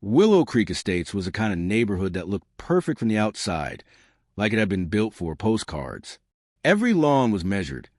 Willow Creek Estates was a kind of neighborhood that looked perfect from the outside, like it had been built for postcards. Every lawn was measured,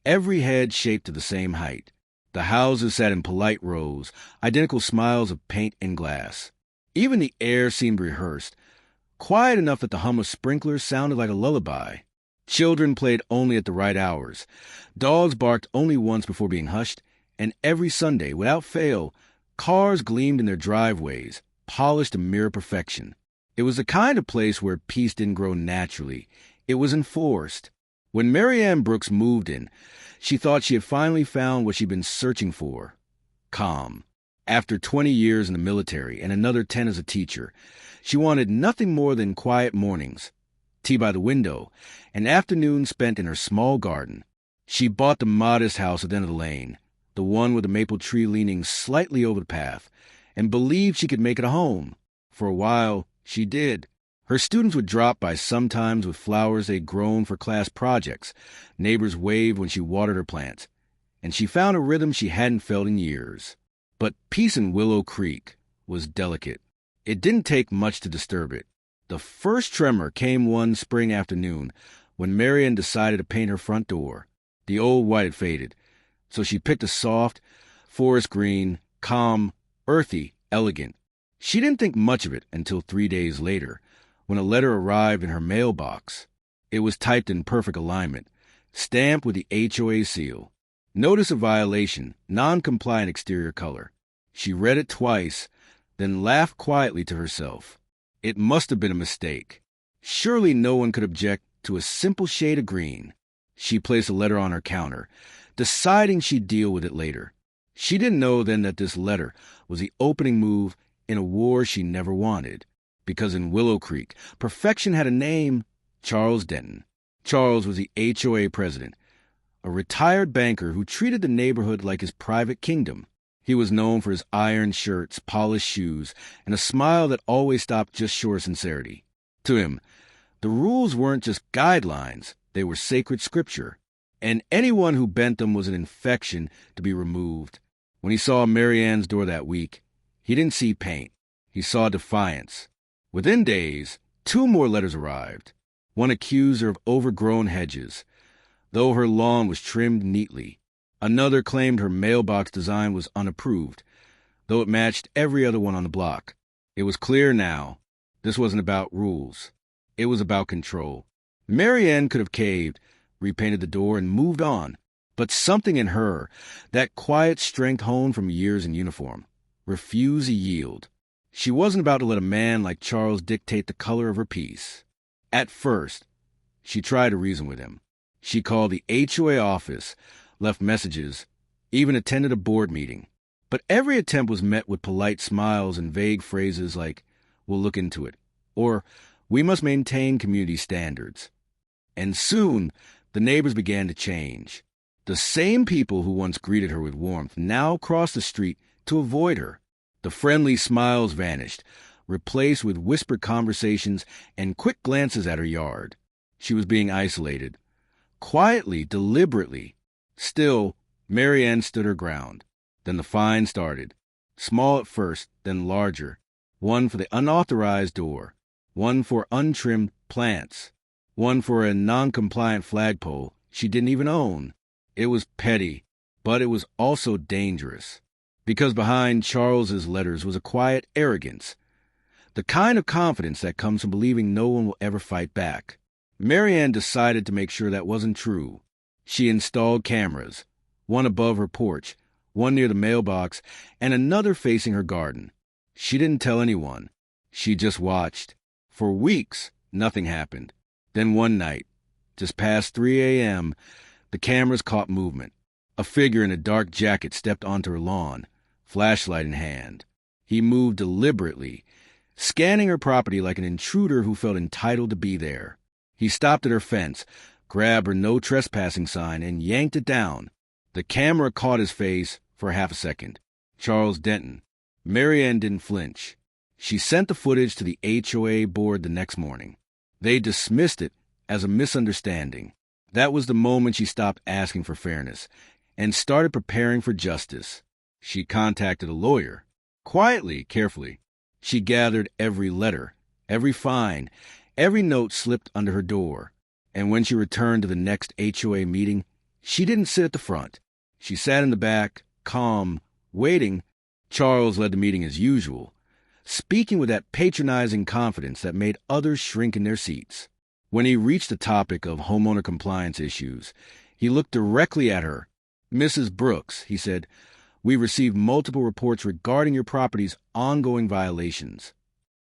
every hedge shaped to the same height. The houses sat in polite rows, identical smiles of paint and glass. Even the air seemed rehearsed, quiet enough that the hum of sprinklers sounded like a lullaby. Children played only at the right hours. Dogs barked only once before being hushed, and every Sunday, without fail, cars gleamed in their driveways, polished to mirror perfection. It was the kind of place where peace didn't grow naturally. It was enforced. When Mary Ann Brooks moved in, she thought she had finally found what she'd been searching for: calm. After 20 years in the military and another 10 as a teacher, she wanted nothing more than quiet mornings, tea by the window, and afternoons spent in her small garden. She bought the modest house at the end of the lane, the one with the maple tree leaning slightly over the path, and believed she could make it a home. For a while, she did. Her students would drop by sometimes with flowers they'd grown for class projects. Neighbors waved when she watered her plants, and she found a rhythm she hadn't felt in years. But peace in Willow Creek was delicate. It didn't take much to disturb it. The first tremor came one spring afternoon when Marian decided to paint her front door. The old white had faded, so she picked a soft, forest green, calm, earthy, elegant. She didn't think much of it until 3 days later, when a letter arrived in her mailbox. It was typed in perfect alignment, stamped with the HOA seal. Notice of violation, non-compliant exterior color. She read it twice, then laughed quietly to herself. It must have been a mistake. Surely no one could object to a simple shade of green. She placed the letter on her counter, deciding she'd deal with it later. She didn't know then that this letter was the opening move in a war she never wanted. Because in Willow Creek, perfection had a name: Charles Denton. Charles was the HOA president, a retired banker who treated the neighborhood like his private kingdom. He was known for his iron shirts, polished shoes, and a smile that always stopped just short of sincerity. To him, the rules weren't just guidelines, they were sacred scripture, and anyone who bent them was an infection to be removed. When he saw Mary Ann's door that week, he didn't see paint. He saw defiance. Within days, 2 more letters arrived. One accused her of overgrown hedges, though her lawn was trimmed neatly. Another claimed her mailbox design was unapproved, though it matched every other one on the block. It was clear now. This wasn't about rules. It was about control. Mary Ann could have caved, repainted the door, and moved on. But something in her, that quiet strength honed from years in uniform, refused to yield. She wasn't about to let a man like Charles dictate the color of her piece. At first, she tried to reason with him. She called the HOA office, left messages, even attended a board meeting. But every attempt was met with polite smiles and vague phrases like, "We'll look into it," or "We must maintain community standards." And soon, the neighbors began to change. The same people who once greeted her with warmth now crossed the street to avoid her. The friendly smiles vanished, replaced with whispered conversations and quick glances at her yard. She was being isolated. Quietly, deliberately. Still, Mary Ann stood her ground. Then the fine started. Small at first, then larger. One for the unauthorized door. One for untrimmed plants. One for a non-compliant flagpole she didn't even own. It was petty, but it was also dangerous. Because behind Charles's letters was a quiet arrogance. The kind of confidence that comes from believing no one will ever fight back. Mary Ann decided to make sure that wasn't true. She installed cameras, one above her porch, one near the mailbox, and another facing her garden. She didn't tell anyone. She just watched. For weeks, nothing happened. Then one night, just past 3 a.m., the cameras caught movement. A figure in a dark jacket stepped onto her lawn, flashlight in hand. He moved deliberately, scanning her property like an intruder who felt entitled to be there. He stopped at her fence, grabbed her no trespassing sign, and yanked it down. The camera caught his face for half a second. Charles Denton. Mary Ann didn't flinch. She sent the footage to the HOA board the next morning. They dismissed it as a misunderstanding. That was the moment she stopped asking for fairness and started preparing for justice. She contacted a lawyer. Quietly, carefully. She gathered every letter, every fine, every note slipped under her door. And when she returned to the next HOA meeting, she didn't sit at the front. She sat in the back, calm, waiting. Charles led the meeting as usual, speaking with that patronizing confidence that made others shrink in their seats. When he reached the topic of homeowner compliance issues, he looked directly at her. "Mrs. Brooks," he said, "we received multiple reports regarding your property's ongoing violations."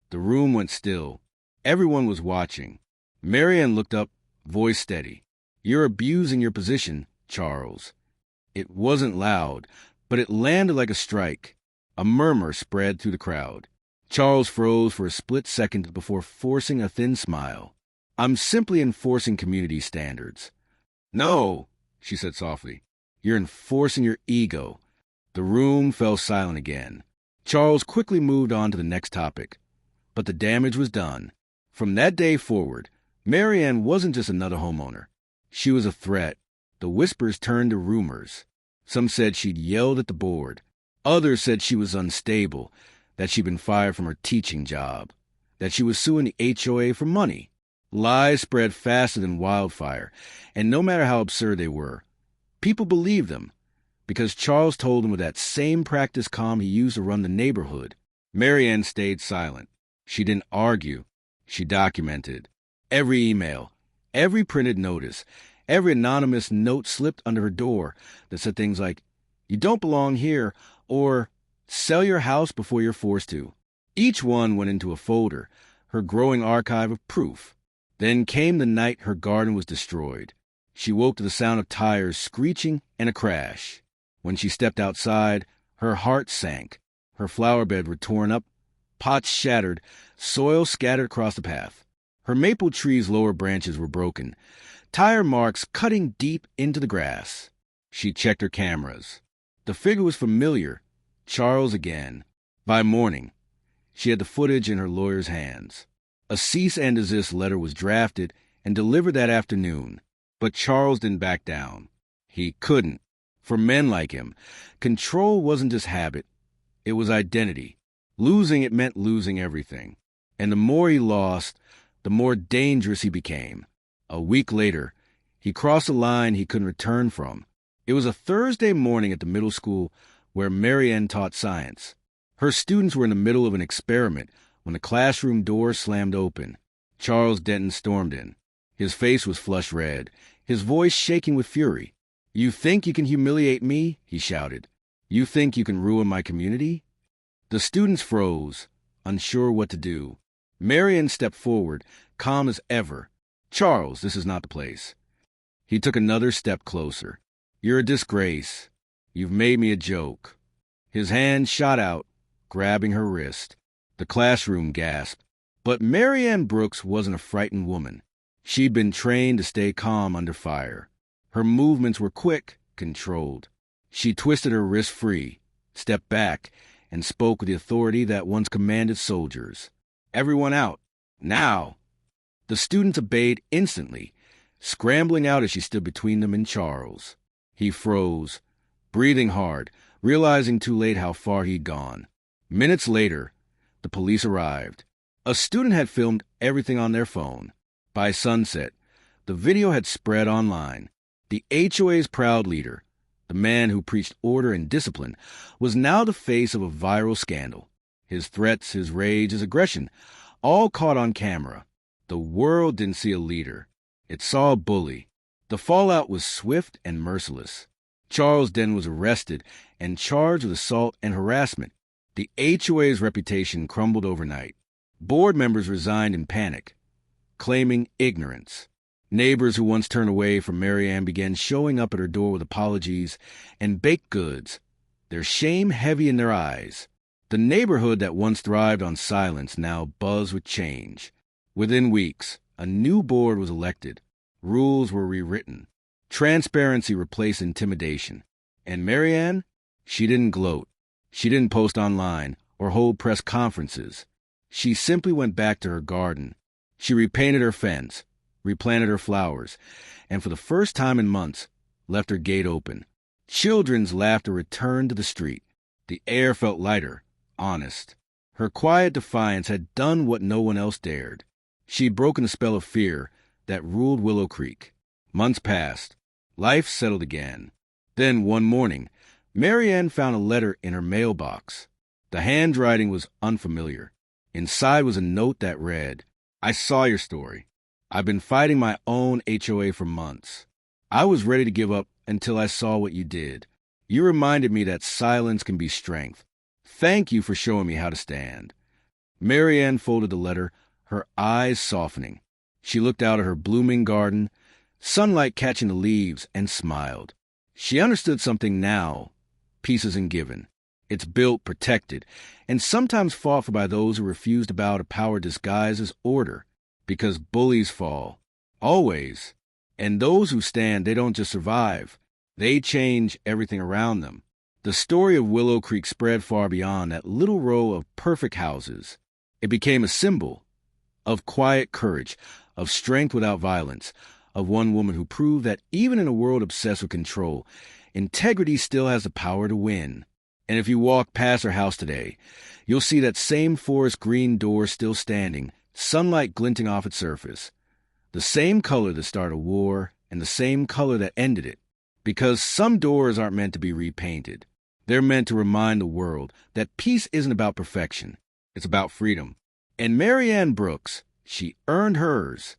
The room went still. Everyone was watching. Marianne looked up, voice steady. "You're abusing your position, Charles." It wasn't loud, but it landed like a strike. A murmur spread through the crowd. Charles froze for a split second before forcing a thin smile. "I'm simply enforcing community standards." "No," she said softly. "You're enforcing your ego." The room fell silent again. Charles quickly moved on to the next topic. But the damage was done. From that day forward, Marianne wasn't just another homeowner. She was a threat. The whispers turned to rumors. Some said she'd yelled at the board. Others said she was unstable, that she'd been fired from her teaching job, that she was suing the HOA for money. Lies spread faster than wildfire, and no matter how absurd they were, people believed them, because Charles told them with that same practiced calm he used to run the neighborhood. Marianne stayed silent. She didn't argue. She documented. Every email, every printed notice, every anonymous note slipped under her door that said things like, "You don't belong here," or "Sell your house before you're forced to." Each one went into a folder, her growing archive of proof. Then came the night her garden was destroyed. She woke to the sound of tires screeching and a crash. When she stepped outside, her heart sank. Her flower bed were torn up, pots shattered, soil scattered across the path. Her maple tree's lower branches were broken, tire marks cutting deep into the grass. She checked her cameras. The figure was familiar. Charles again. By morning, she had the footage in her lawyer's hands. A cease and desist letter was drafted and delivered that afternoon. But Charles didn't back down. He couldn't. For men like him, control wasn't just habit. It was identity. Losing it meant losing everything. And the more he lost, the more dangerous he became. A week later, he crossed a line he couldn't return from. It was a Thursday morning at the middle school where Marianne taught science. Her students were in the middle of an experiment when the classroom door slammed open. Charles Denton stormed in. His face was flush red, his voice shaking with fury. "You think you can humiliate me?" he shouted. "You think you can ruin my community?" The students froze, unsure what to do. Marianne stepped forward, calm as ever. "Charles, this is not the place." He took another step closer. "You're a disgrace. You've made me a joke." His hand shot out, grabbing her wrist. The classroom gasped. But Marianne Brooks wasn't a frightened woman. She'd been trained to stay calm under fire. Her movements were quick, controlled. She twisted her wrist free, stepped back, and spoke with the authority that once commanded soldiers. "Everyone out. Now!" The students obeyed instantly, scrambling out as she stood between them and Charles. He froze, breathing hard, realizing too late how far he'd gone. Minutes later, the police arrived. A student had filmed everything on their phone. By sunset, the video had spread online. The HOA's proud leader, the man who preached order and discipline, was now the face of a viral scandal. His threats, his rage, his aggression, all caught on camera. The world didn't see a leader. It saw a bully. The fallout was swift and merciless. Charles Denton was arrested and charged with assault and harassment. The HOA's reputation crumbled overnight. Board members resigned in panic, claiming ignorance. Neighbors who once turned away from Marianne began showing up at her door with apologies and baked goods, their shame heavy in their eyes. The neighborhood that once thrived on silence now buzzed with change. Within weeks, a new board was elected. Rules were rewritten. Transparency replaced intimidation. And Marianne? She didn't gloat. She didn't post online or hold press conferences. She simply went back to her garden. She repainted her fence, replanted her flowers, and for the first time in months, left her gate open. Children's laughter returned to the street. The air felt lighter, honest. Her quiet defiance had done what no one else dared. She'd broken the spell of fear that ruled Willow Creek. Months passed. Life settled again. Then, one morning, Marianne found a letter in her mailbox. The handwriting was unfamiliar. Inside was a note that read, "I saw your story. I've been fighting my own HOA for months. I was ready to give up until I saw what you did. You reminded me that silence can be strength. Thank you for showing me how to stand." Marianne folded the letter, her eyes softening. She looked out at her blooming garden, sunlight catching the leaves, and smiled. She understood something now. Peace isn't given. It's built, protected, and sometimes fought for by those who refuse to bow to power disguised as order. Because bullies fall. Always. And those who stand, they don't just survive. They change everything around them. The story of Willow Creek spread far beyond that little row of perfect houses. It became a symbol of quiet courage, of strength without violence, of one woman who proved that even in a world obsessed with control, integrity still has the power to win. And if you walk past her house today, you'll see that same forest green door still standing, sunlight glinting off its surface. The same color that started a war and the same color that ended it. Because some doors aren't meant to be repainted. They're meant to remind the world that peace isn't about perfection. It's about freedom. And Marianne Brooks, she earned hers.